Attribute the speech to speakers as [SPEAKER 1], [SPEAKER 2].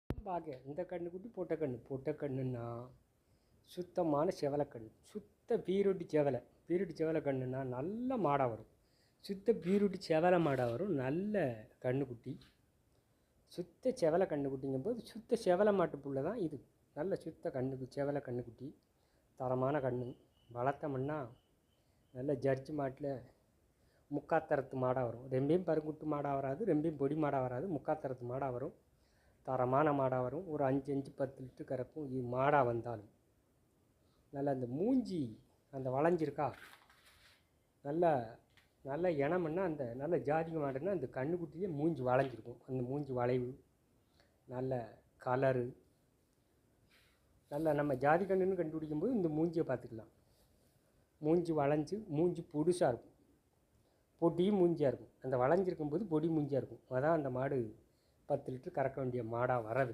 [SPEAKER 1] பார்க்க இந்த கன்றுக்குட்டி பொட்டை கன்றுன்னா சுத்தமான செவலக்கன்று, சுத்த பீருட்டி செவலை கன்றுனா நல்ல மாடாக வரும். சுத்த பீருட்டி செவலை மாடாக வரும். நல்ல கன்றுக்குட்டி, சுத்த செவலை கன்றுக்குட்டிங்கும்போது சுத்த செவலை மாட்டு புள்ள தான் இது. நல்ல சுத்த செவலை கன்றுக்குட்டி, தரமான கன்று. வளர்த்தோம்னா நல்ல ஜர்ஜி மாட்டில் முக்காத்தரத்து மாடாக வரும். ரெம்பையும் பருங்குட்டு மாடாக வராது, ரெம்பையும் பொடி மாடாக வராது, முக்காத்தரத்து மாடாக வரும். தரமான மாடாக வரும். ஒரு 5-10 லிட்டர் கறக்கும். இது மாடாக வந்தாலும் நல்லா அந்த மூஞ்சி அந்த வளைஞ்சிருக்கா, நல்ல இனம்னா அந்த நல்ல ஜாதிக மாடுன்னா அந்த கன்றுக்குட்டியே மூஞ்சி வளைஞ்சிருக்கும். அந்த மூஞ்சி வளைவு, நல்ல கலரு, நம்ம ஜாதி கன்றுன்னு கண்டுபிடிக்கும்போது இந்த மூஞ்சியை பார்த்துக்கலாம். மூஞ்சி வளைஞ்சு, மூஞ்சி புதுசாக இருக்கும், பொடி மூஞ்சியாக இருக்கும். அந்த வளைஞ்சிருக்கும்போது பொடி மூஞ்சியாக இருக்கும். அதான் அந்த மாடு 10 லிட்டர் கறக்க வேண்டிய மாடாக வரது.